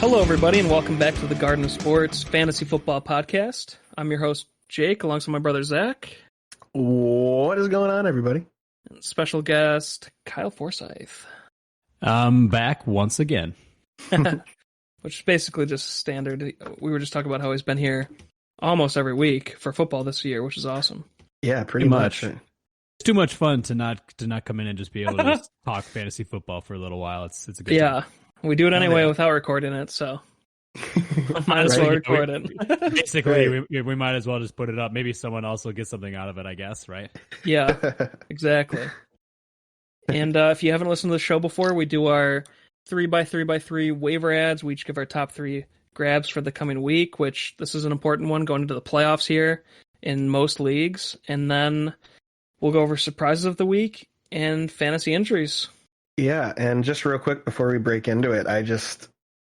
Hello, everybody, and welcome back to the Garden of Sports Fantasy Football Podcast. I'm your host, Jake, alongside my brother, Zach. What is going on, everybody? And special guest, Kyle Forsythe. I'm back once again. Which is basically just standard. We were just talking about how he's been here almost every week for football this year, which is awesome. Yeah, pretty much. It's too much fun to not come in and just be able to just talk fantasy football for a little while. It's a good time. We do it anyway without recording it, so might as well record it. Basically, we might as well just put it up. Maybe someone else will get something out of it, I guess, right? Yeah, exactly. And if you haven't listened to the show before, we do our 3x3x3 waiver ads. We each give our top 3 grabs for the coming week, which this is an important one going into the playoffs here in most leagues. And then we'll go over surprises of the week and fantasy injuries. Yeah, and just real quick before we break into it,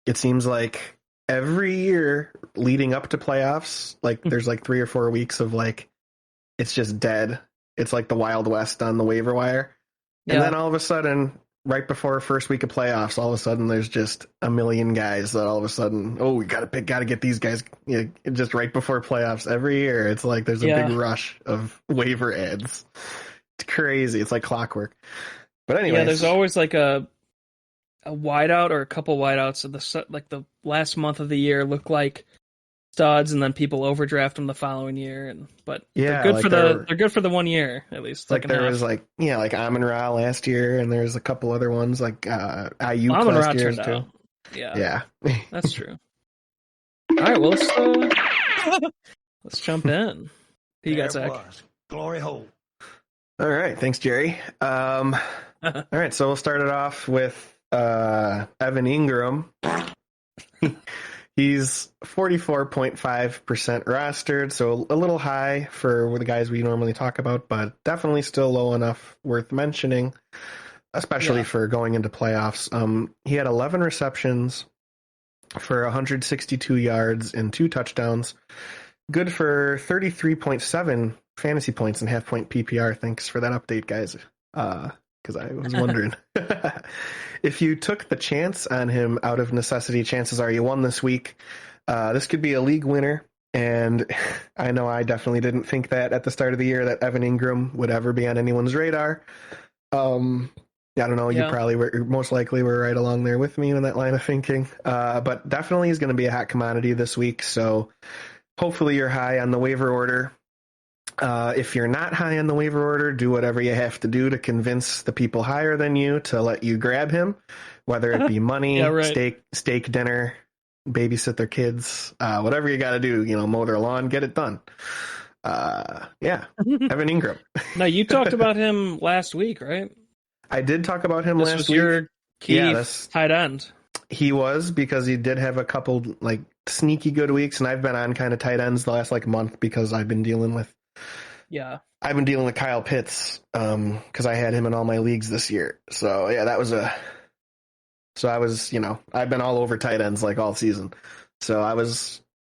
it seems like every year leading up to playoffs, like there's like 3 or 4 weeks of like, it's just dead. It's like the Wild West on the waiver wire. And then all of a sudden, right before first week of playoffs, all of a sudden there's just a million guys that all of a sudden, we got to get these guys, just right before playoffs every year. It's like there's a big rush of waiver ads. It's crazy. It's like clockwork. But anyway, there's always like a wideout or a couple wideouts of the last month of the year look like studs, and then people overdraft them the following year. But they're good for the 1 year at least. Like there was like Amon-Ra last year, and there's a couple other ones like Ayuk last year too. Yeah, that's true. All right, well let's jump in. Who you got, Zach? Glory hole. All right, thanks, Jerry. All right, so we'll start it off with Evan Ingram. He's 44.5% rostered, so a little high for the guys we normally talk about, but definitely still low enough worth mentioning, especially for going into playoffs. He had 11 receptions for 162 yards and 2 touchdowns. Good for 33.7 fantasy points and half-point PPR. Thanks for that update, guys, because I was wondering. If you took the chance on him out of necessity, chances are you won this week. This could be a league winner, and I know I definitely didn't think that at the start of the year that Evan Ingram would ever be on anyone's radar. I don't know, you probably most likely were right along there with me in that line of thinking. But definitely he's going to be a hot commodity this week, so hopefully you're high on the waiver order. If you're not high on the waiver order, do whatever you have to do to convince the people higher than you to let you grab him, whether it be money, steak dinner, babysit their kids, whatever you got to do, mow their lawn, get it done. Evan Ingram. No, you talked about him last week, right? I did talk about him last week. This was your key tight end. He was, because he did have a couple like sneaky good weeks, and I've been on kind of tight ends the last month because I've been dealing with Kyle Pitts, because I had him in all my leagues this year. So I've been all over tight ends like all season. So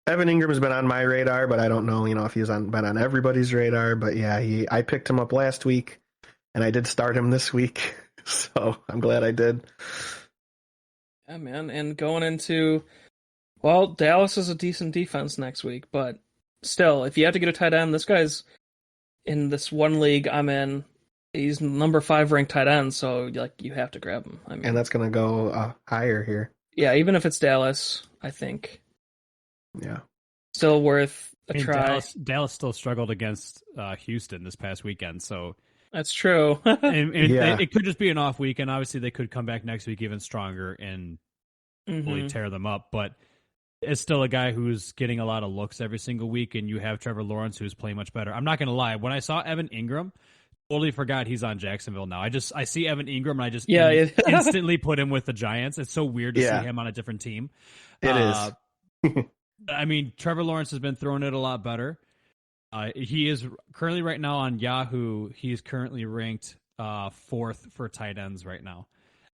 Evan Ingram has been on my radar, but I don't know, if he's been on everybody's radar. But I picked him up last week, and I did start him this week. So I'm glad I did. Yeah, man. And going into, Dallas is a decent defense next week, but still, if you have to get a tight end, this guy's in this one league I'm in. He's number 5 ranked tight end, so you have to grab him. And that's going to go higher here. Yeah, even if it's Dallas, I think. Yeah. Still worth a try. Dallas still struggled against Houston this past weekend, so that's true. It could just be an off week, and obviously they could come back next week even stronger and really tear them up, but it's still a guy who's getting a lot of looks every single week, and you have Trevor Lawrence who's playing much better. I'm not going to lie. When I saw Evan Ingram, totally forgot he's on Jacksonville now. I see Evan Ingram, and I just instantly put him with the Giants. It's so weird to see him on a different team. It is. I mean, Trevor Lawrence has been throwing it a lot better. He is currently right now on Yahoo. He's currently ranked 4th for tight ends right now.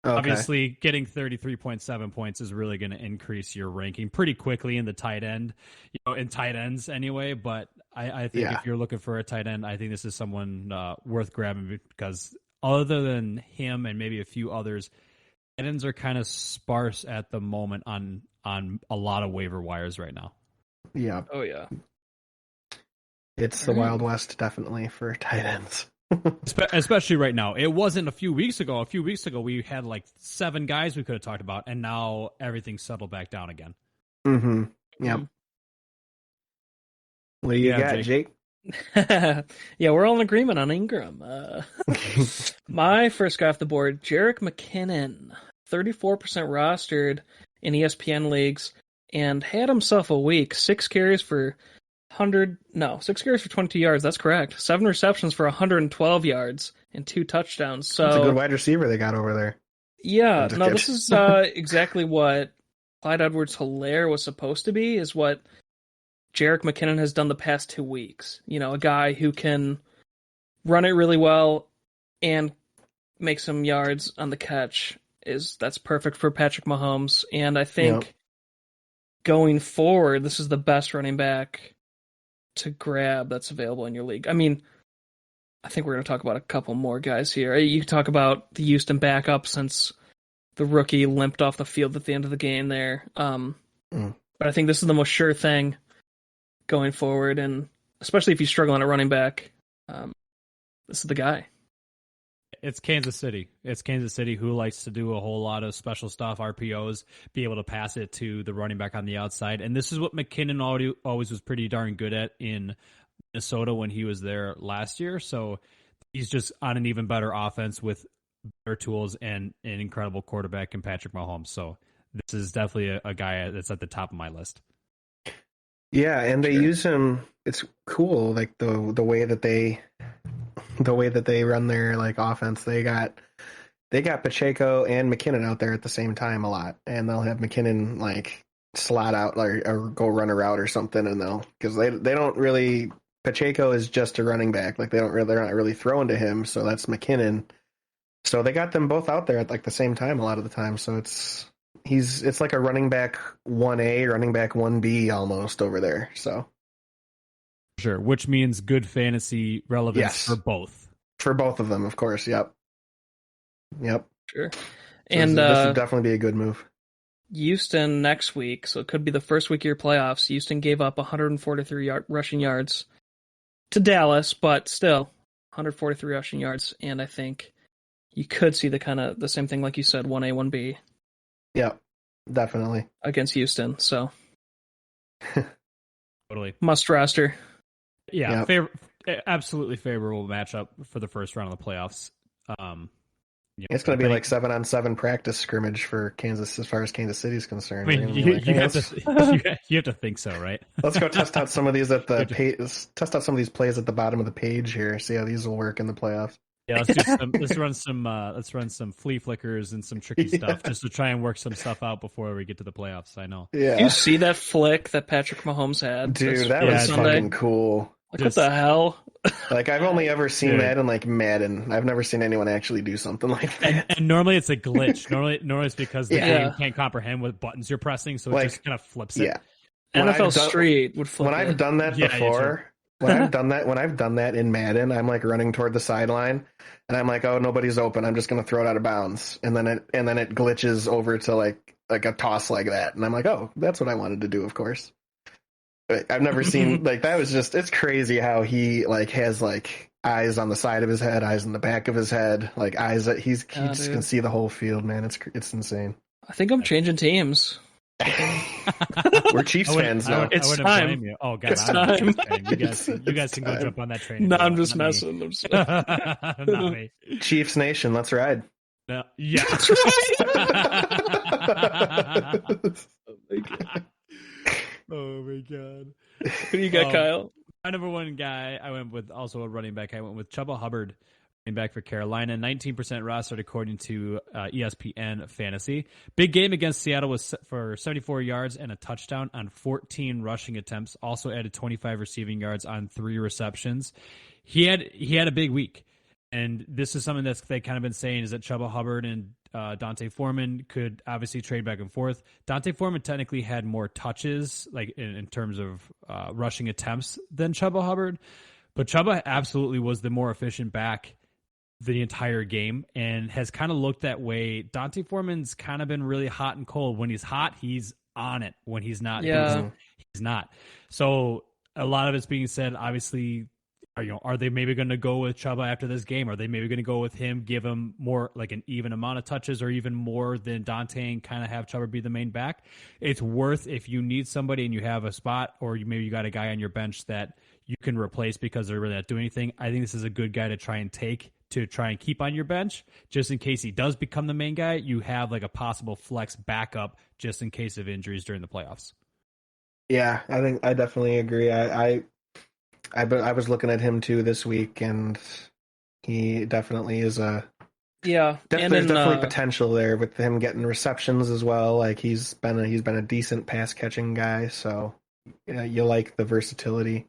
Okay. Obviously, getting 33.7 points is really going to increase your ranking pretty quickly in the tight end, in tight ends anyway. But I think if you're looking for a tight end, I think this is someone worth grabbing, because other than him and maybe a few others, ends are kind of sparse at the moment on a lot of waiver wires right now. Yeah. Oh yeah. It's the Wild West definitely for tight ends. Especially right now. It wasn't a few weeks ago. A few weeks ago, we had like 7 guys we could have talked about, and now everything's settled back down again. Mm-hmm. Yep. What do you got, Jake? Yeah, we're all in agreement on Ingram. My first guy off the board, Jerick McKinnon, 34% rostered in ESPN leagues, and had himself a week. 6 carries for 22 yards. That's correct. 7 receptions for 112 yards and 2 touchdowns. So it's a good wide receiver they got over there. Yeah, no, this is exactly what Clyde Edwards-Helaire was supposed to be, is what Jerick McKinnon has done the past 2 weeks. You know, a guy who can run it really well and make some yards on the catch. That's perfect for Patrick Mahomes. And I think going forward, this is the best running back to grab that's available in your league. I mean, I think we're going to talk about a couple more guys here. You talk about the Houston backup since the rookie limped off the field at the end of the game there. But I think this is the most sure thing going forward, and especially if you struggle on a running back, this is the guy. It's Kansas City. It's Kansas City who likes to do a whole lot of special stuff, RPOs, be able to pass it to the running back on the outside. And this is what McKinnon always was pretty darn good at in Minnesota when he was there last year. So he's just on an even better offense with better tools and an incredible quarterback in Patrick Mahomes. So this is definitely a guy that's at the top of my list. Yeah, and they use him. It's cool, like the way that they run their like offense. They got Pacheco and McKinnon out there at the same time a lot, and they'll have McKinnon like slot out or go run a route or something, and because they don't really. Pacheco is just a running back, like they're not really throwing to him, so that's McKinnon. So they got them both out there at like the same time a lot of the time. So it's like a running back 1A, running back 1B almost over there. So sure, which means good fantasy relevance for both. For both of them, of course. Yep. Sure. So and this would definitely be a good move. Houston next week, so it could be the first week of your playoffs. Houston gave up 143 rushing yards to Dallas, but still 143 rushing yards, and I think you could see the same thing like you said, 1A, 1B. Yeah, definitely. Against Houston, so totally. Must roster. Yeah, absolutely favorable matchup for the first round of the playoffs. It's going to be like 7-on-7 practice scrimmage for Kansas as far as Kansas City's concerned. I mean, you have to think so, right? Let's go test out some of these test out some of these plays at the bottom of the page here. See how these will work in the playoffs. Yeah, let's run some flea flickers and some tricky stuff just to try and work some stuff out before we get to the playoffs. I know. Yeah. Do you see that flick that Patrick Mahomes had? Dude, that was fucking cool. Like, what the hell? Like, I've only ever seen that in like Madden. I've never seen anyone actually do something like that. And normally it's a glitch. Normally it's because the game can't comprehend what buttons you're pressing, so it just kind of flips it. Yeah. NFL Street would flip it. I've done that before. When I've done that in Madden, I'm like running toward the sideline, and I'm like, oh, nobody's open. I'm just gonna throw it out of bounds, and then it glitches over to like a toss like that, and I'm like, oh, that's what I wanted to do, of course. But I've never seen like that. It's crazy how he like has like eyes on the side of his head, eyes on the back of his head, like eyes that he just can see the whole field, man. It's insane. I think I'm changing teams. We're Chiefs fans now. It's time. Oh god, it's time. You guys can go jump on that train. No, I'm just messing. I'm Not me. Chiefs Nation, let's ride. No, yeah. That's right. Oh my god. Who do you got, Kyle? My number one guy, I went with also a running back. I went with Chuba Hubbard, running back for Carolina. 19% rostered according to ESPN Fantasy. Big game against Seattle was for 74 yards and a touchdown on 14 rushing attempts. Also added 25 receiving yards on 3 receptions. He had a big week. And this is something they've kind of been saying, is that Chuba Hubbard and Dante Foreman could obviously trade back and forth. Dante Foreman technically had more touches, like in terms of rushing attempts, than Chuba Hubbard. But Chuba absolutely was the more efficient back the entire game and has kind of looked that way. Dante Foreman's kind of been really hot and cold. When he's hot, he's on it. When he's not, he's not. So a lot of it's being said, obviously, are they maybe going to go with Chuba after this game? Are they maybe going to go with him, give him more, like an even amount of touches or even more than Dante, and kind of have Chuba be the main back? It's worth, if you need somebody and you have a spot, or maybe you got a guy on your bench that you can replace because they're really not doing anything. I think this is a good guy to try and keep on your bench, just in case he does become the main guy. You have like a possible flex backup just in case of injuries during the playoffs. Yeah, I think I definitely agree. I was looking at him too this week, and he definitely is a there's definitely potential there with him getting receptions as well. Like he's been a decent pass catching guy, so you like the versatility.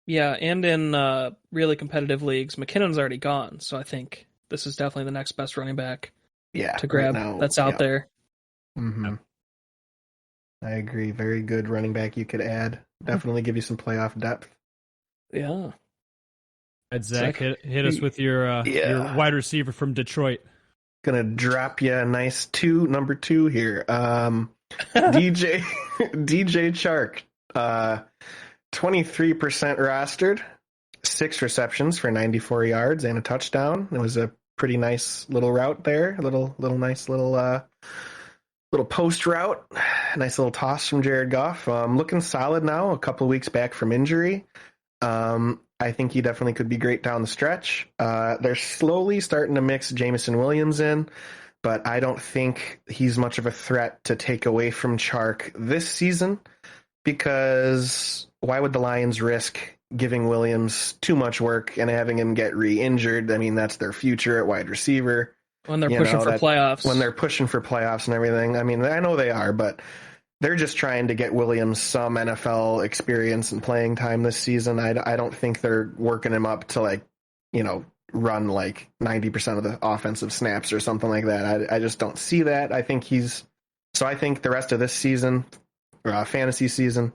Yeah, and in really competitive leagues, McKinnon's already gone, so I think this is definitely the next best running back to grab right now, that's out there. Mm-hmm. I agree. Very good running back you could add. Definitely give you some playoff depth. Yeah. Zach, hit us with your wide receiver from Detroit. Gonna drop you a nice number 2 here. DJ Chark. 23% rostered, 6 receptions for 94 yards and a touchdown. It was a pretty nice little route there. Little post route. Nice little toss from Jared Goff. Looking solid now, a couple of weeks back from injury. I think he definitely could be great down the stretch. They're slowly starting to mix Jameson Williams in, but I don't think he's much of a threat to take away from Chark this season, because why would the Lions risk giving Williams too much work and having him get re-injured? I mean, that's their future at wide receiver. When they're pushing for playoffs. When they're pushing for playoffs and everything. I mean, I know they are, but they're just trying to get Williams some NFL experience and playing time this season. I don't think they're working him up to run like 90% of the offensive snaps or something like that. I just don't see that. I think the rest of this season, fantasy season,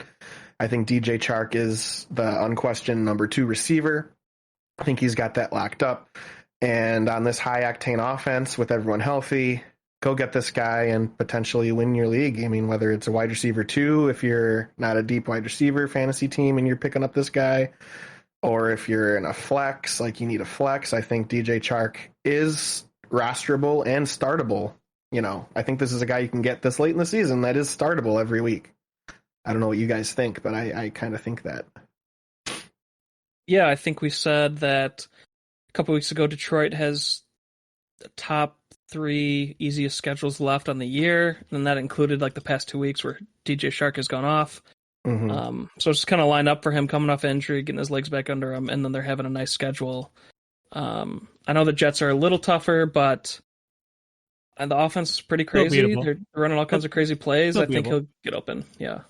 I think DJ Chark is the unquestioned number 2 receiver. I think he's got that locked up. And on this high octane offense with everyone healthy, go get this guy and potentially win your league. I mean, whether it's a wide receiver 2, if you're not a deep wide receiver fantasy team and you're picking up this guy, or if you're in a flex, like you need a flex, I think DJ Chark is rosterable and startable. I think this is a guy you can get this late in the season that is startable every week. I don't know what you guys think, but I kind of think that. Yeah, I think we said that a couple weeks ago, Detroit has the top 3 easiest schedules left on the year, and that included like the past 2 weeks where DJ Chark has gone off. Mm-hmm. So it's kind of lined up for him coming off injury, getting his legs back under him, and then they're having a nice schedule. I know the Jets are a little tougher, but the offense is pretty crazy. They're running all kinds of crazy plays. I think he'll get open. Yeah.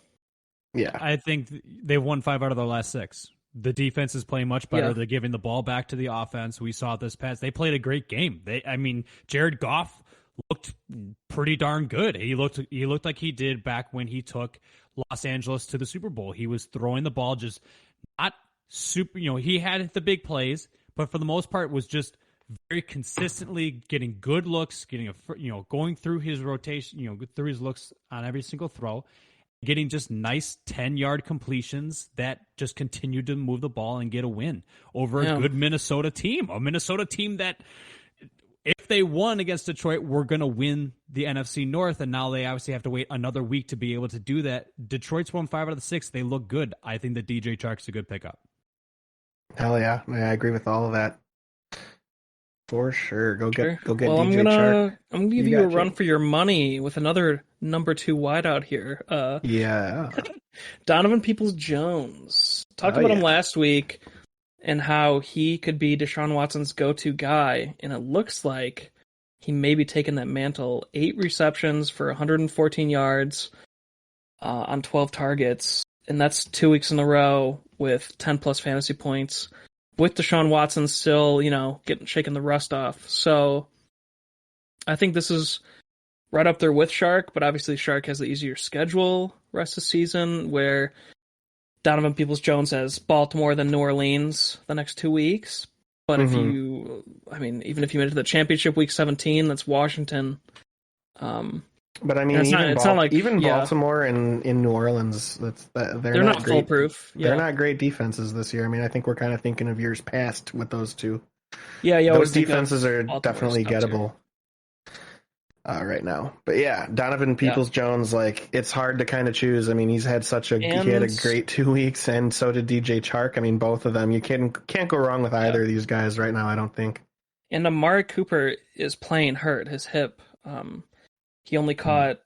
I think they've won 5 out of their last 6. The defense is playing much better. Yeah. They're giving the ball back to the offense. We saw this pass. They played a great game. Jared Goff looked pretty darn good. He looked like he did back when he took Los Angeles to the Super Bowl. He was throwing the ball just not super, he had the big plays, but for the most part was just very consistently getting good looks, going through his rotation, through his looks on every single throw, getting just nice 10-yard completions that just continued to move the ball and get a win over a good Minnesota team. A Minnesota team that, if they won against Detroit, were going to win the NFC North, and now they obviously have to wait another week to be able to do that. Detroit's won 5 out of the 6. They look good. I think that DJ Chark's a good pickup. Hell yeah. I agree with all of that. For sure. Go get well, DJ Chark. I'm gonna give you a run for your money with another number 2 wideout here. Donovan Peoples-Jones. Talked about him last week and how he could be Deshaun Watson's go-to guy, and it looks like he may be taking that mantle. 8 receptions for 114 yards on 12 targets, and that's 2 weeks in a row with 10-plus fantasy points, with Deshaun Watson still, shaking the rust off. So I think this is right up there with Chark, but obviously Chark has the easier schedule rest of the season, where Donovan Peoples-Jones has Baltimore, then New Orleans the next 2 weeks. But if you, I mean, even if you made it to the championship week 17, that's Washington. But I mean, it's not like Baltimore and in New Orleans, they're not great, foolproof. Yeah. They're not great defenses this year. I mean, I think we're kind of thinking of years past with those two. Yeah, those defenses are Baltimore's definitely gettable right now. But yeah, Donovan Peoples-Jones, like, it's hard to kind of choose. I mean, he had a great 2 weeks, and so did DJ Chark. I mean, both of them. You can't go wrong with either of these guys right now, I don't think. And Amari Cooper is playing hurt, his hip. He only caught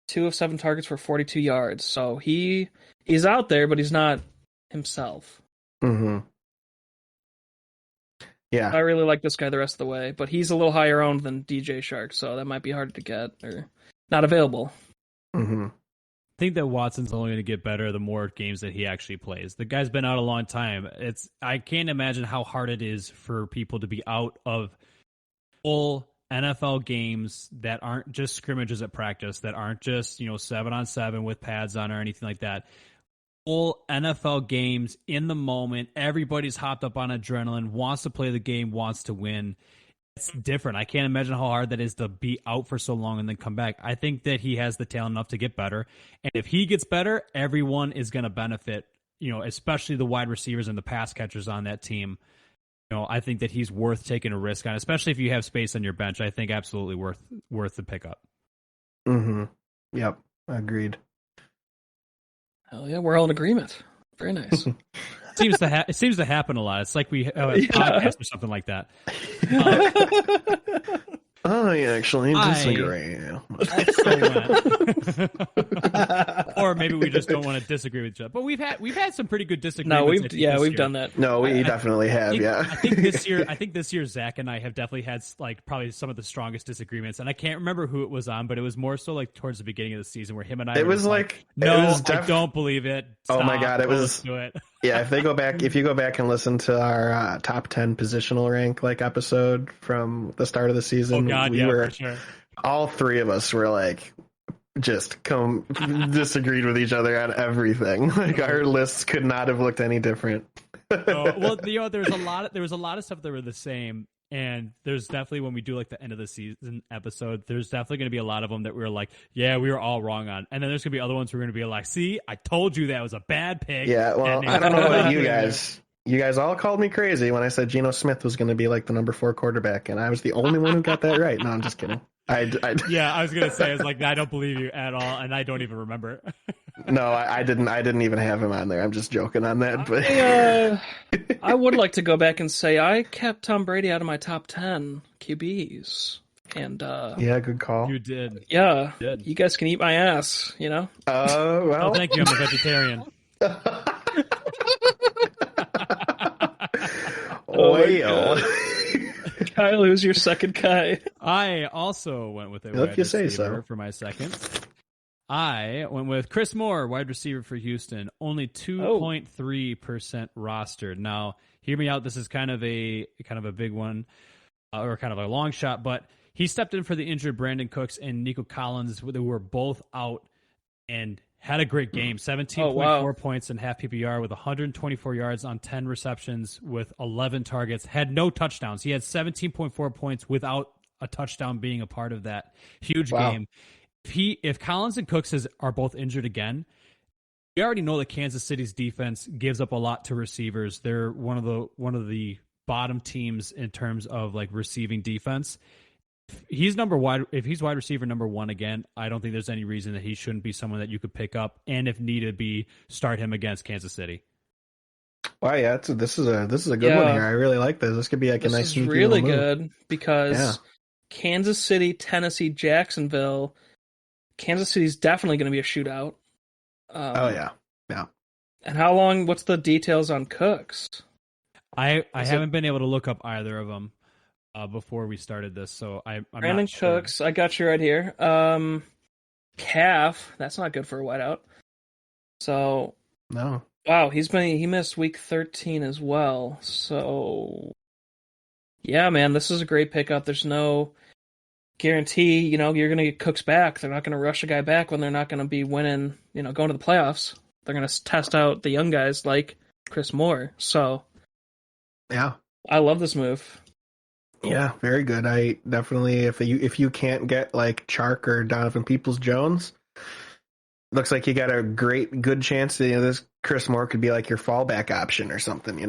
2 of 7 targets for 42 yards. So he's out there, but he's not himself. Mm-hmm. Yeah. I really like this guy the rest of the way, but he's a little higher owned than DJ Chark, so that might be hard to get or not available. Mm-hmm. I think that Watson's only going to get better the more games that he actually plays. The guy's been out a long time. I can't imagine how hard it is for people to be out of full NFL games that aren't just scrimmages at practice, that aren't just 7-on-7 with pads on or anything like that. Full NFL games in the moment. Everybody's hopped up on adrenaline, wants to play the game, wants to win. It's different. I can't imagine how hard that is to be out for so long and then come back. I think that he has the talent enough to get better. And if he gets better, everyone is going to benefit, especially the wide receivers and the pass catchers on that team. I think that he's worth taking a risk on, especially if you have space on your bench. I think absolutely worth the pickup. Mm-hmm. Yep. Agreed. Hell yeah, we're all in agreement. Very nice. It seems to happen a lot. It's like we have a podcast or something like that. I actually disagree. Or maybe we just don't want to disagree with each other. But we've had some pretty good disagreements. No, we've done that. No, we definitely have. I think this year Zach and I have definitely had like probably some of the strongest disagreements. And I can't remember who it was on, but it was more so like towards the beginning of the season where him and I. It was like no, I don't believe it. Stop, oh my god, it was. Do it. Yeah, if you go back and listen to our top 10 positional rank episode from the start of the season, for sure. All three of us were like just disagreed with each other on everything. Like our lists could not have looked any different. Well, there was a lot of stuff that were the same, and there's definitely when we do like the end of the season episode, there's definitely going to be a lot of them that we were like, yeah, we were all wrong on, and then there's going to be other ones we're going to be like, see, I told you that was a bad pick. Yeah, well, I don't know about you guys. You guys all called me crazy when I said Geno Smith was going to be like the number 4 quarterback, and I was the only one who got that right. No, I'm just kidding. Yeah, I was going to say, it's like, I don't believe you at all, and I don't even remember. No, I didn't even have him on there. I'm just joking on that. But I would like to go back and say I kept Tom Brady out of my top 10 QBs. And yeah, good call. You did. Yeah. You did. You guys can eat my ass, well. Oh, thank you. I'm a vegetarian. Well. Kyle, who's your second guy? I also went with a wide receiver for my second. I went with Chris Moore, wide receiver for Houston, only 2.3% rostered. Now, hear me out. This is kind of a big one, or kind of a long shot, but he stepped in for the injured Brandon Cooks and Nico Collins, who were both out, and had a great game. 17.4 points and half PPR with 124 yards on 10 receptions with 11 targets. Had no touchdowns. He had 17.4 points without a touchdown being a part of that huge game. If Collins and Cooks are both injured again, we already know that Kansas City's defense gives up a lot to receivers. They're one of the bottom teams in terms of like receiving defense. If he's wide receiver number 1 again, I don't think there's any reason that he shouldn't be someone that you could pick up, and if needed be, start him against Kansas City. Wow, yeah, this is a good one here. I really like this. This could be like a nice, really good because Kansas City, Tennessee, Jacksonville. Kansas City's definitely going to be a shootout. Yeah. And how long? What's the details on Cooks? I haven't been able to look up either of them before we started this, so I'm Brandon not sure. Cooks, I got you right here. Calf, that's not good for a wideout. So no. Wow, he missed week 13 as well. So yeah, man, this is a great pickup. There's no guarantee, you're going to get Cooks back. They're not going to rush a guy back when they're not going to be winning, going to the playoffs. They're going to test out the young guys like Chris Moore. So yeah, I love this move. Yeah, very good. I definitely, if you can't get like Chark or Donovan Peoples-Jones, looks like you got a good chance that this Chris Moore could be like your fallback option or something.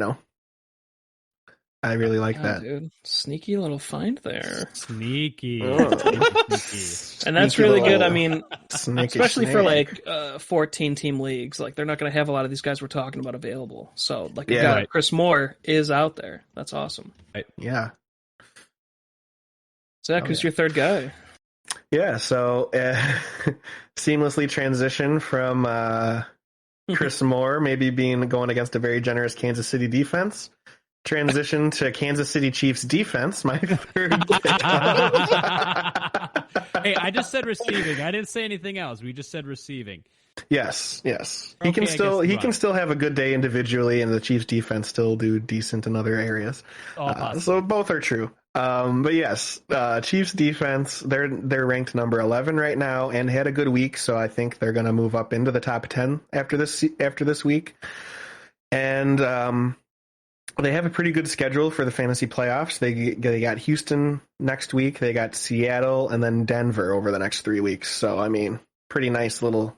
I really like that. Dude, sneaky little find there. Sneaky. Sneaky. And that's really good. I mean, especially for like 14-team leagues, like they're not going to have a lot of these guys we're talking about available. So like, Chris Moore is out there. That's awesome. Right. Yeah. Zach, who's your third guy? Yeah, so seamlessly transition from Chris Moore maybe going against a very generous Kansas City defense. Transition to Kansas City Chiefs defense, my third pick. Hey, I just said receiving. I didn't say anything else. We just said receiving. Yes. He can still have a good day individually, and the Chiefs defense still do decent in other areas. So both are true. But yes, Chiefs defense, they're ranked number 11 right now and had a good week, so I think they're going to move up into the top 10 after this week. And they have a pretty good schedule for the fantasy playoffs. They got Houston next week, they got Seattle, and then Denver over the next 3 weeks. So I mean, pretty nice little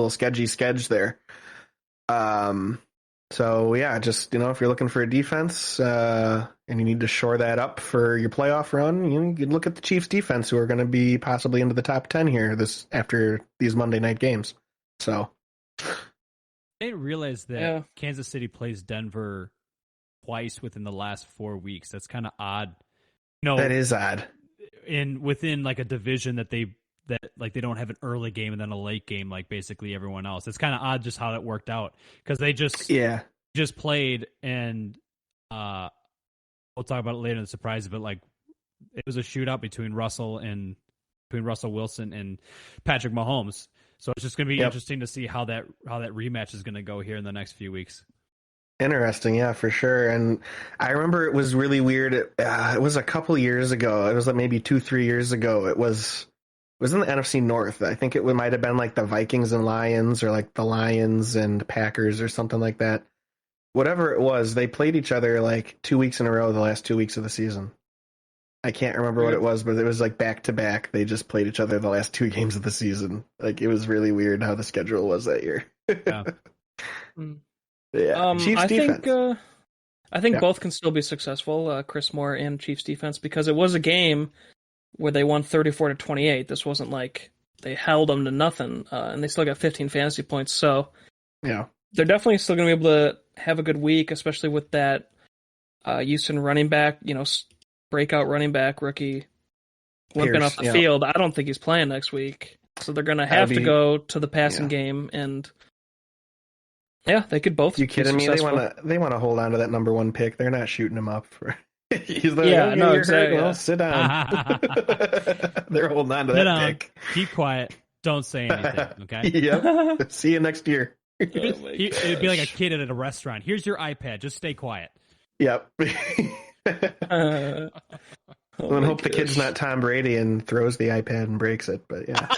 sketch there. So yeah, just if you're looking for a defense and you need to shore that up for your playoff run, you can look at the Chiefs defense, who are going to be possibly into the top 10 here after these Monday night games. So I didn't realize that Kansas City plays Denver twice within the last 4 weeks. That's kind of odd. No, that is odd. Within like a division that they don't have an early game and then a late game like basically everyone else. It's kind of odd just how that worked out, because they just played, and we'll talk about it later in the surprise, but like it was a shootout between Russell Wilson and Patrick Mahomes. So it's just going to be interesting to see how that rematch is going to go here in the next few weeks. Interesting, yeah, for sure. And I remember it was really weird. It was a couple years ago. It was like maybe 2-3 years ago. It was in the NFC North. I think it might have been like the Vikings and Lions, or like the Lions and Packers or something like that. Whatever it was, they played each other like 2 weeks in a row the last 2 weeks of the season. I can't remember what it was, but it was like back to back. They just played each other the last 2 games of the season. Like, it was really weird how the schedule was that year. Yeah. Chiefs defense. I think both can still be successful, Chris Moore and Chiefs defense, because it was a game where they won 34-28. This wasn't like they held them to nothing, and they still got 15 fantasy points. So they're definitely still going to be able to have a good week, especially with that Houston running back, breakout running back rookie limping off the field. I don't think he's playing next week, so they're going to have to go to the passing game, and they could both. You kidding me? They want to hold on to that number 1 pick. They're not shooting him up for. He's like, exactly. Well, sit down. They're holding on to that pick. Keep quiet. Don't say anything. Okay. Yep. See you next year. It'd be like a kid at a restaurant. Here's your iPad. Just stay quiet. Yep. Hope the kid's not Tom Brady and throws the iPad and breaks it. But yeah.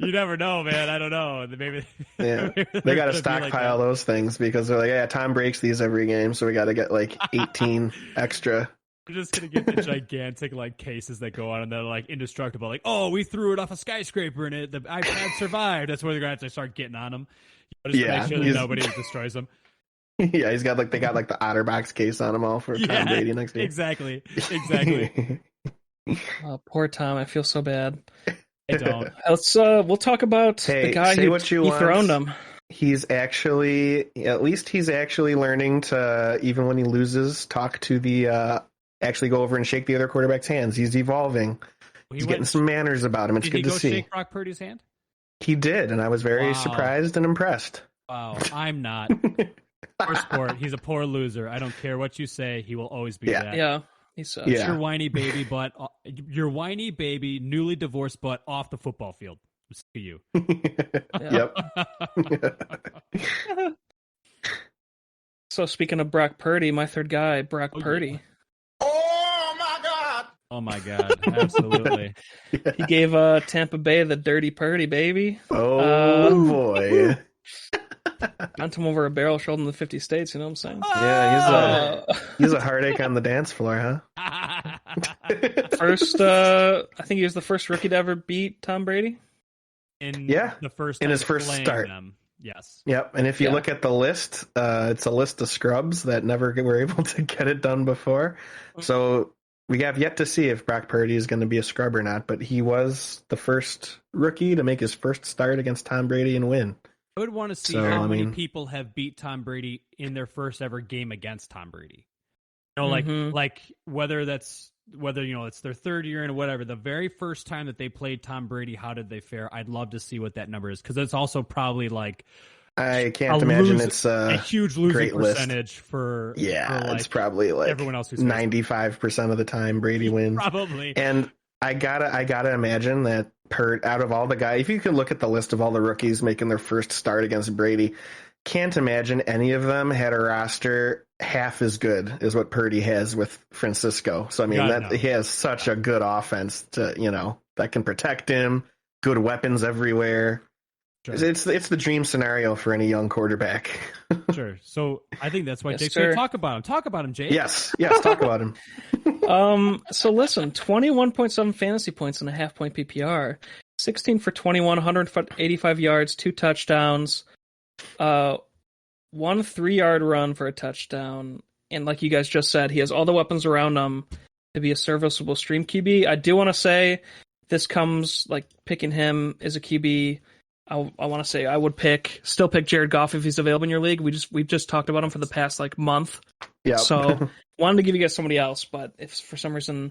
You never know, man. I don't know. Maybe they got to stockpile those things, because they're like, Tom breaks these every game, so we got to get like 18 extra. We're just gonna get the gigantic like cases that go on and they're like indestructible. Like, we threw it off a skyscraper and the iPad survived. That's where they're gonna have to start getting on them. Just make sure that nobody destroys them. Yeah, they got like the OtterBox case on them all for Tom Brady next year. Exactly. Poor Tom. I feel so bad. I don't. We'll talk about the guy who dethroned him. He's actually learning to, even when he loses, talk to the actually go over and shake the other quarterback's hands. He's evolving. He's getting some manners about him. It's good to see. Did he go shake Brock Purdy's hand? He did, and I was very surprised and impressed. Wow, I'm not. Poor sport. He's a poor loser. I don't care what you say. He will always be that. Yeah. He sucks. It's your whiny baby butt. Your whiny baby, newly divorced butt off the football field. See you. Yep. So speaking of Brock Purdy, my third guy, Brock Purdy. Oh my God. Absolutely. He gave Tampa Bay the dirty Purdy, baby. Oh boy. Bent him over a barrel, showed him the 50 states. You know what I'm saying? Yeah, he's a heartache on the dance floor, huh? First, I think he was the first rookie to ever beat Tom Brady. In his first start. Them. Yes. Yep. And if you look at the list, it's a list of scrubs that never were able to get it done before. So we have yet to see if Brock Purdy is going to be a scrub or not, but he was the first rookie to make his first start against Tom Brady and win. I would want to see how many people have beat Tom Brady in their first ever game against Tom Brady. You know, like whether it's their third year and whatever, the very first time that they played Tom Brady, how did they fare? I'd love to see what that number is, because it's also probably like I can't imagine it's a huge losing percentage list. for it's probably like everyone else who's 95% of the time Brady wins. Probably. And I gotta imagine that out of all the guys, if you could look at the list of all the rookies making their first start against Brady, can't imagine any of them had a roster half as good as what Purdy has with Francisco. So I mean, he has such a good offense that can protect him, good weapons everywhere. Sure. It's the dream scenario for any young quarterback. Sure. So I think that's why Jake's going to talk about him. Talk about him, Jake. Yes, talk about him. So listen, 21.7 fantasy points and a half-point PPR, 16 for 21, 185 yards, 2 touchdowns, 1 3-yard run for a touchdown. And like you guys just said, he has all the weapons around him to be a serviceable stream QB. I do want to say this comes like picking him as a QB. I want to say I would still pick Jared Goff if he's available in your league. We've just talked about him for the past month. Yeah. So wanted to give you guys somebody else, but if for some reason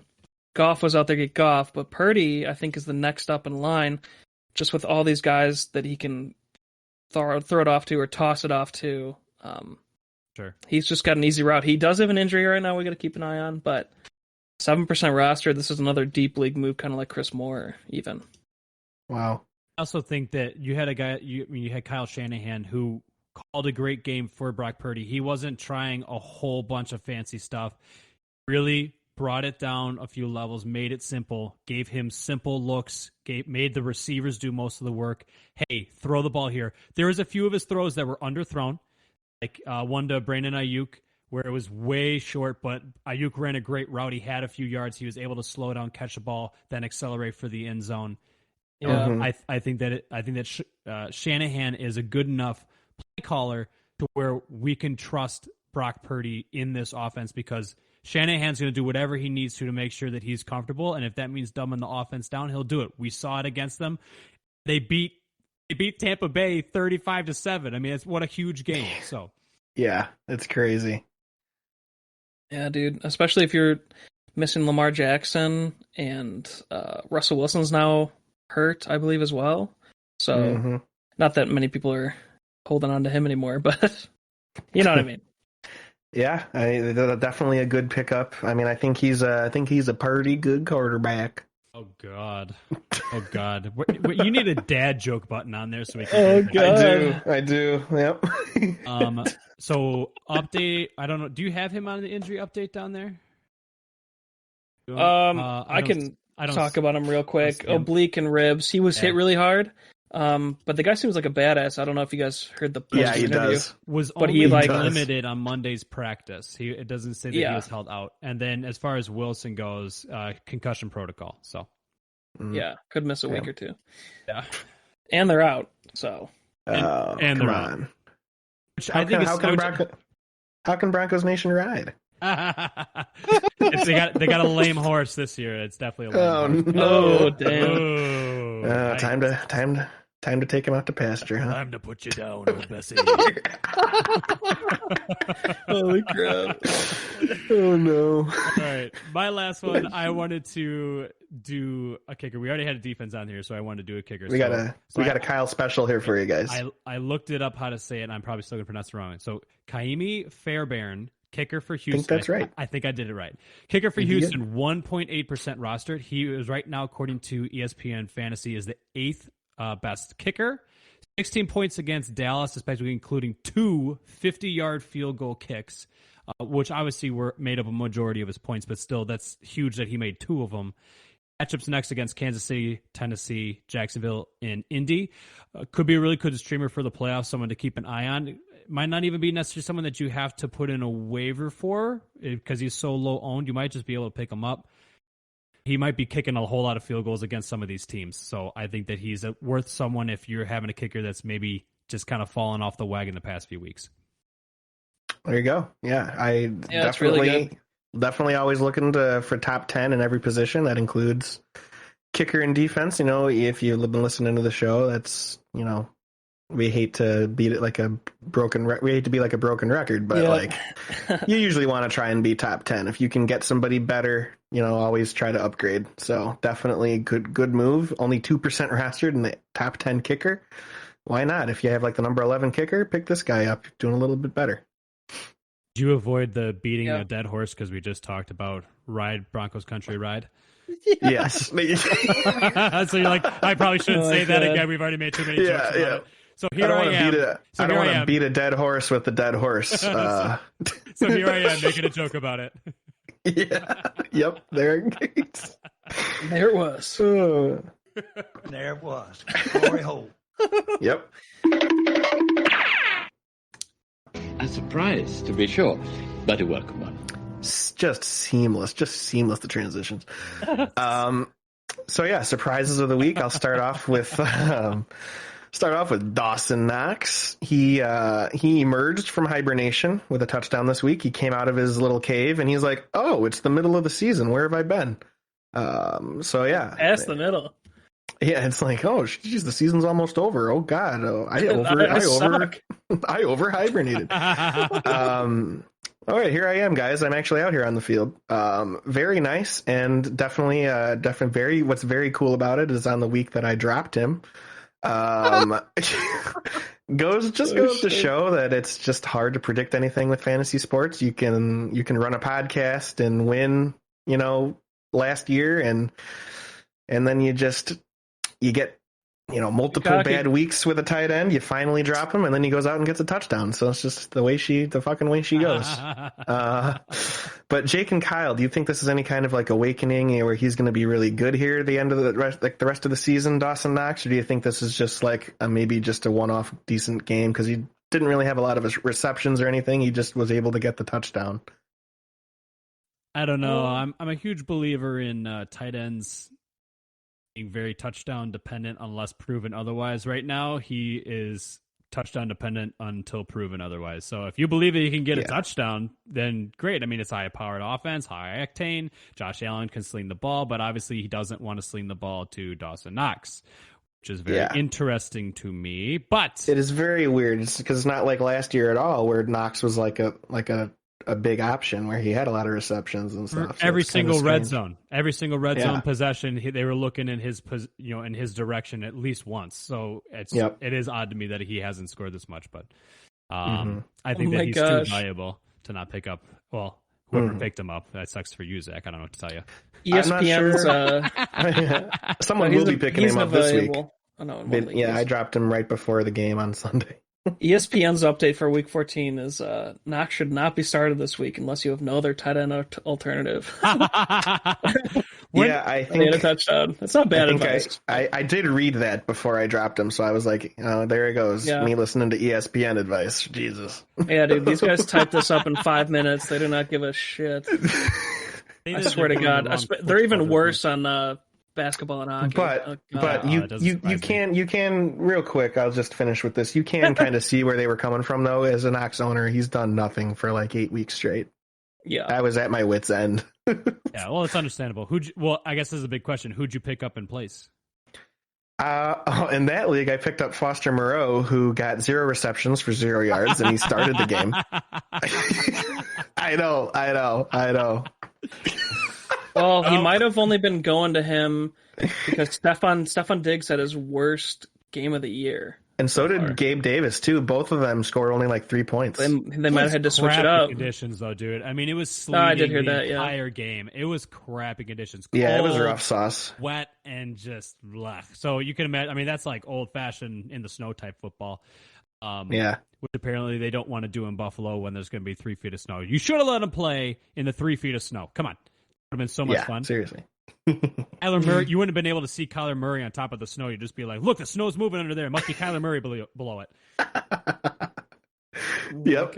Goff was out there, get Goff. But Purdy, I think, is the next up in line, just with all these guys that he can throw it off to or toss it off to. Sure. He's just got an easy route. He does have an injury right now we got to keep an eye on, but 7% roster. This is another deep league move, kind of like Chris Moore, even. Wow. I also think that you had a guy, you had Kyle Shanahan, who called a great game for Brock Purdy. He wasn't trying a whole bunch of fancy stuff. Really brought it down a few levels, made it simple, gave him simple looks, made the receivers do most of the work. Hey, throw the ball here. There was a few of his throws that were underthrown, like one to Brandon Ayuk, where it was way short, but Ayuk ran a great route. He had a few yards. He was able to slow down, catch the ball, then accelerate for the end zone. Yeah. I think that Shanahan is a good enough play caller to where we can trust Brock Purdy in this offense, because Shanahan's going to do whatever he needs to make sure that he's comfortable, and if that means dumbing the offense down, he'll do it. We saw it against them. They beat Tampa Bay 35-7. I mean, it's what a huge game. So yeah, it's crazy. Yeah, dude. Especially if you're missing Lamar Jackson and Russell Wilson's now hurt, I believe, as well. So not that many people are holding on to him anymore, but you know what I mean. Yeah, definitely a good pickup. I mean, I think he's a pretty good quarterback. Oh God! You need a dad joke button on there so we can. Oh God! I do. Yep. So update. I don't know. Do you have him on the injury update down there? I can talk about him real quick. Oblique and ribs. He was hit really hard. But the guy seems like a badass. I don't know if you guys heard the he interview. Does. But he limited on Monday's practice. It doesn't say that he was held out. And then as far as Wilson goes, concussion protocol. So yeah, could miss a week or two. Yeah, and they're out. So and come on. How can Broncos Nation ride? They got a lame horse this year. It's definitely a lame horse. Oh damn! Time to take him out to pasture, huh? Time to put you down, old Bessie. Holy crap! Oh no! All right, my last one. I wanted to do a kicker. We already had a defense on here, so I wanted to do a kicker. We got a Kyle special here for you guys. I looked it up how to say it, and I'm probably still gonna pronounce it wrong. So Kaimi Fairbairn, kicker for Houston. I think that's right. I think I did it right. Kicker for Houston, 1.8% rostered. He is right now, according to ESPN Fantasy, is the 8th best kicker. 16 points against Dallas, especially including 2 50-yard field goal kicks, which obviously were made up a majority of his points, but still, that's huge that he made 2 of them. Matchups next against Kansas City, Tennessee, Jacksonville, and Indy. Could be a really good streamer for the playoffs, someone to keep an eye on. Might not even be necessarily someone that you have to put in a waiver for because he's so low owned. You might just be able to pick him up. He might be kicking a whole lot of field goals against some of these teams. So I think that he's worth someone if you're having a kicker that's maybe just kind of fallen off the wagon the past few weeks. There you go. Yeah, definitely always looking for top 10 in every position. That includes kicker and defense. If you've been listening to the show, that's, we hate to beat it like a broken we hate to be like a broken record, but you usually want to try and be top 10. If you can get somebody better, always try to upgrade. So definitely good move. Only 2% rostered in the top 10 kicker. Why not? If you have like the number 11 kicker, pick this guy up. Doing a little bit better. Do you avoid the beating a dead horse because we just talked about Broncos country ride? Yes. So you're like, I probably shouldn't say that again. We've already made too many jokes about it. So here I am. I don't want to beat a dead horse with a dead horse. So here I am making a joke about it. Yeah. Yep. There it goes. There it was. There it was. Glory hole. Yep. A surprise, to be sure, but a welcome one. Just seamless, the transitions. So yeah, surprises of the week. I'll start off with Dawson Knox. He emerged from hibernation with a touchdown this week. He came out of his little cave and he's like, "Oh, it's the middle of the season. Where have I been?" So yeah, past the middle. Yeah, it's like, oh, geez, the season's almost over. Oh God, I over hibernated. All right, here I am, guys. I'm actually out here on the field. Very nice, and definitely what's very cool about it is on the week that I dropped him. Goes to show that it's just hard to predict anything with fantasy sports. You can run a podcast and win, last year, and then you get multiple bad weeks with a tight end. You finally drop him, and then he goes out and gets a touchdown. So it's just the fucking way she goes. But Jake and Kyle, do you think this is any kind of like awakening where he's going to be really good here at the end of the rest of the season, Dawson Knox? Or do you think this is just like maybe just a one-off decent game because he didn't really have a lot of receptions or anything? He just was able to get the touchdown. I don't know. I'm a huge believer in tight ends being very touchdown dependent unless proven otherwise. Right now, he is touchdown dependent until proven otherwise. So if you believe that he can get a touchdown, then great. I mean, it's high-powered offense, high octane. Josh Allen can sling the ball, but obviously he doesn't want to sling the ball to Dawson Knox, which is very interesting to me. But it is very weird. It's because it's not like last year at all, where Knox was like a big option where he had a lot of receptions and stuff. So every single red zone possession, they were looking in his in his direction at least once. So it is odd to me that he hasn't scored this much, but I think that he's too valuable to not pick up. Well, whoever picked him up, that sucks for you, Zach. I don't know what to tell you. ESPN's someone will be picking him up this week. I dropped him right before the game on Sunday. ESPN's update for Week 14 is Knox should not be started this week unless you have no other tight end alternative. I think a touchdown. That's not bad advice. I did read that before I dropped him, so I was like, there it goes. Me listening to ESPN advice. Jesus. Yeah, dude, these guys typed this up in 5 minutes. They do not give a shit. I swear to God, they're even worse on basketball and hockey. But you can real quick. I'll just finish with this. You can kind of see where they were coming from, though. As an Knox owner, he's done nothing for like 8 weeks straight. Yeah, I was at my wit's end. Yeah, well, it's understandable. I guess this is a big question. Who'd you pick up in place? In that league, I picked up Foster Moreau, who got 0 receptions for 0 yards, and he started the game. I know. Well, he might have only been going to him because Stefan Diggs had his worst game of the year. And so did Gabe Davis, too. Both of them scored only like 3 points. They might have had to switch it up. Conditions, though, dude. I mean, it was sleeting entire game. It was crappy conditions. Cold, it was rough sauce. Wet, and just blech. So you can imagine, I mean, that's like old-fashioned in the snow type football. Which apparently they don't want to do in Buffalo when there's going to be 3 feet of snow. You should have let him play in the 3 feet of snow. Come on. Would have been so much fun. Seriously. Kyler Murray, you wouldn't have been able to see Kyler Murray on top of the snow. You'd just be like, look, the snow's moving under there. It must be Kyler Murray below it. Yep.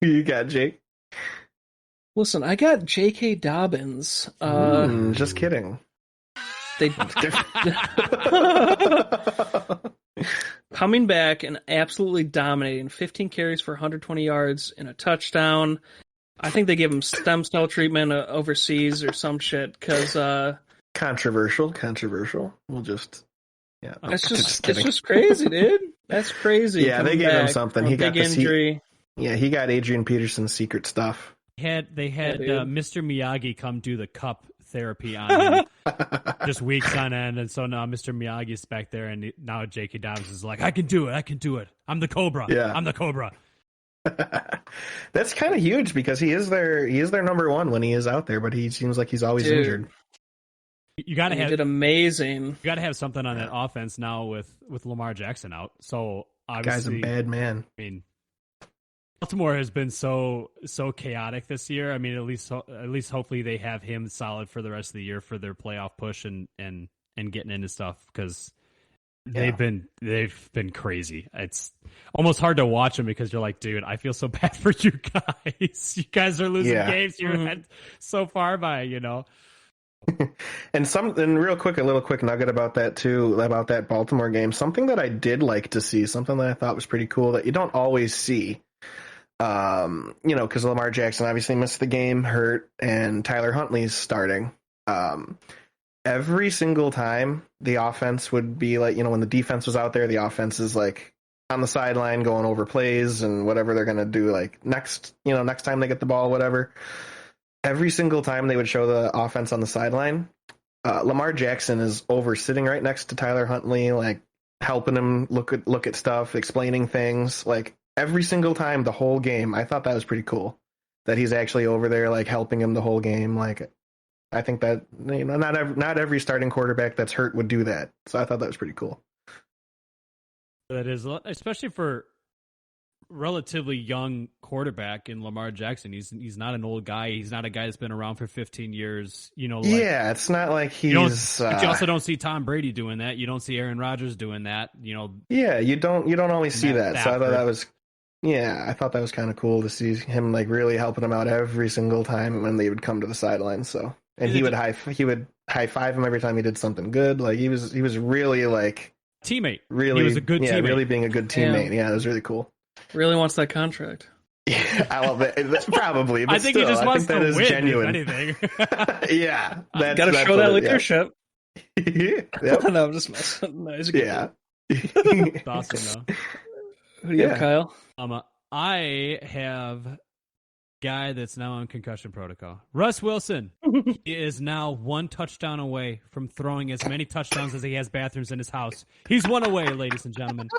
Who you got, Jake? Listen, I got J.K. Dobbins. Just kidding. They coming back and absolutely dominating. 15 carries for 120 yards and a touchdown. I think they give him stem cell treatment overseas or some shit because controversial. We'll just it's just crazy, dude. That's crazy. Yeah, they gave him something. He got big injury. He got Adrian Peterson's secret stuff. They had Mr. Miyagi come do the cup therapy on him just weeks on end, and so now Mr. Miyagi's back there, and now J.K. Dobbins is like, I can do it. I'm the Cobra. Yeah. I'm the Cobra. That's kind of huge because he is their number one when he is out there, but he seems like he's always injured. You gotta have did amazing. You gotta have something on that offense now with Lamar Jackson out. So obviously, guy's a bad man. I mean, Baltimore has been so chaotic this year. I mean, at least hopefully they have him solid for the rest of the year for their playoff push and getting into stuff because they've been crazy. It's almost hard to watch them because you're like, dude, I feel so bad for you guys. You guys are losing games you're so far by, you know. And real quick, a little quick nugget about that too, about that Baltimore game. Something that I did like to see, something that I thought was pretty cool that you don't always see. Because Lamar Jackson obviously missed the game, hurt, and Tyler Huntley's starting. Every single time the offense would be like, when the defense was out there, the offense is like on the sideline going over plays and whatever they're going to do, like next time they get the ball, whatever. Every single time they would show the offense on the sideline, Lamar Jackson is over sitting right next to Tyler Huntley, like helping him look at stuff, explaining things, like every single time the whole game. I thought that was pretty cool that he's actually over there, like helping him the whole game. Like, I think that not every starting quarterback that's hurt would do that. So I thought that was pretty cool. That is, especially for relatively young quarterback in Lamar Jackson. He's not an old guy. He's not a guy that's been around for 15 years. It's not like he's. You also don't see Tom Brady doing that. You don't see Aaron Rodgers doing that. Yeah, you don't always see that. So I thought that was. Yeah, I thought that was kind of cool to see him like really helping him out every single time when they would come to the sideline. So, and he would high five him every time he did something good. Like he was really like teammate. Really, he was a good teammate. Really being a good teammate. Yeah, it was really cool. Really wants that contract. Yeah, that's probably. But I think still, he just wants to win. Genuine. If anything. Yeah, got to show that leadership. Yep. No, I'm just messing. No, he's a good It's awesome though. Who do you have, Kyle? I have a guy that's now on concussion protocol. Russ Wilson. He is now one touchdown away from throwing as many touchdowns as he has bathrooms in his house. He's one away, ladies and gentlemen.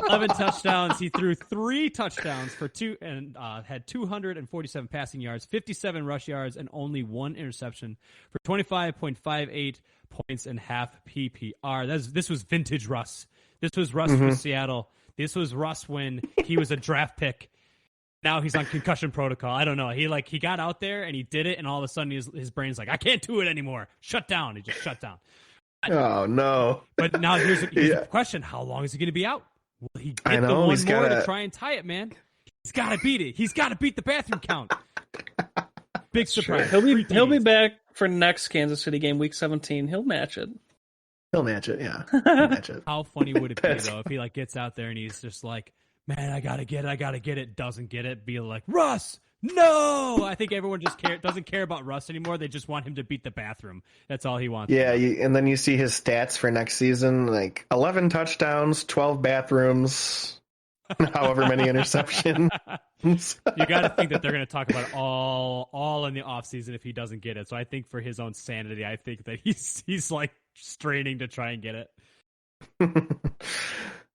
11 touchdowns. He threw 3 touchdowns for 2 and had 247 passing yards, 57 rush yards, and only 1 interception for 25.58 points and half PPR. This was vintage Russ. This was Russ from Seattle. This was Russ when he was a draft pick. Now he's on concussion protocol. I don't know. He got out there and he did it, and all of a sudden his brain's like, I can't do it anymore. Shut down. He just shut down. Oh no! But now here's the question: how long is he going to be out? Will he get the one more to try and tie it, man? He's got to beat it. He's got to beat the bathroom count. Big surprise. He'll be back for next Kansas City game, Week 17. He'll match it. He'll match it, yeah. He'll match it. How funny would it be, though, if he gets out there and he's just like, man, I got to get it, doesn't get it, be like, Russ, no! I think everyone just doesn't care about Russ anymore. They just want him to beat the bathroom. That's all he wants. Yeah, and then you see his stats for next season, like 11 touchdowns, 12 bathrooms, however many interceptions. You got to think that they're going to talk about it all in the offseason if he doesn't get it. So I think for his own sanity, I think that he's like straining to try and get it.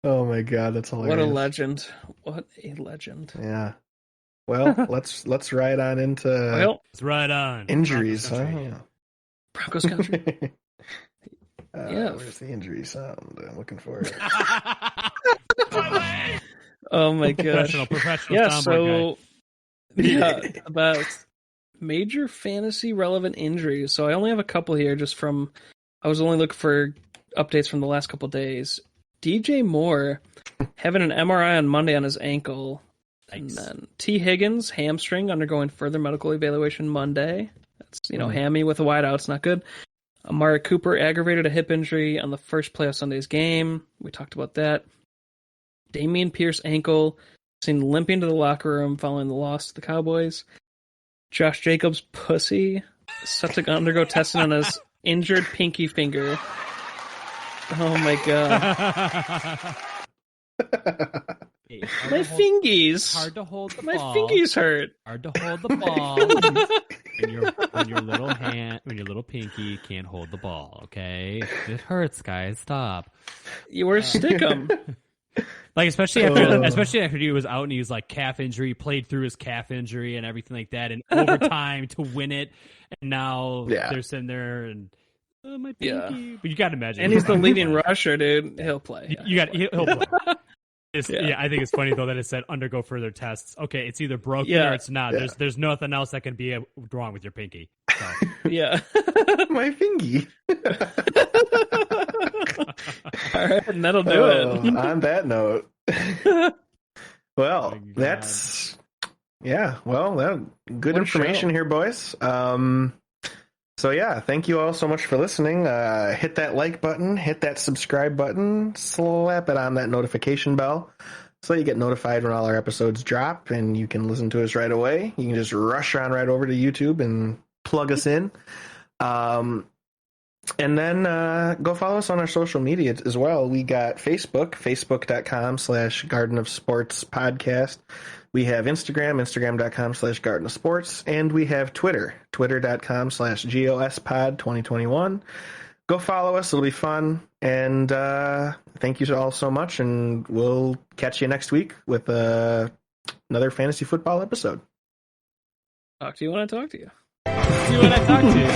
Oh my God, that's hilarious. What a legend. What a legend. Yeah. Well, let's ride on into let's ride on injuries, huh? Yeah. Broncos country. Yeah. Where's the injury sound? I'm looking for it. Oh my gosh. Professional. Yeah, so about major fantasy relevant injuries. So I only have a couple here just from, I was only looking for updates from the last couple days. DJ Moore having an MRI on Monday on his ankle. Nice. And then T. Higgins, hamstring, undergoing further medical evaluation Monday. That's, hammy with a wideout. It's not good. Amari Cooper aggravated a hip injury on the first play of Sunday's game. We talked about that. Dameon Pierce ankle, seen limping to the locker room following the loss to the Cowboys. Josh Jacobs pussy, set to undergo testing on his injured pinky finger. Oh my god. My fingies. Hard to hold the my ball. My fingies hurt. Hard to hold the ball when your little hand, when your little pinky can't hold the ball. Okay, it hurts, guys. Stop. You were stickum. Like especially after he was out and he was like calf injury, played through his calf injury and everything like that, and overtime to win it, and now they're sitting there and my pinky. Yeah. But you got to imagine, and he's the leading rusher, dude. He'll play. He'll play. I think it's funny though that it said undergo further tests. Okay, it's either broken or it's not. Yeah. There's nothing else that can be wrong with your pinky. So. Yeah, my fingy. All right, and that'll do it. On that note, well, that's good information here, boys. So yeah, thank you all so much for listening. Hit that like button, hit that subscribe button, slap it on that notification bell so you get notified when all our episodes drop and you can listen to us right away. You can just rush on right over to YouTube and plug us in. And then go follow us on our social media as well. We got Facebook, facebook.com/Garden of Sports podcast. We have Instagram, instagram.com/Garden of Sports. And we have Twitter, twitter.com/GOSPod2021. Go follow us. It'll be fun. And thank you all so much. And we'll catch you next week with another fantasy football episode. Talk to you when I talk to you. See you when I talk to you.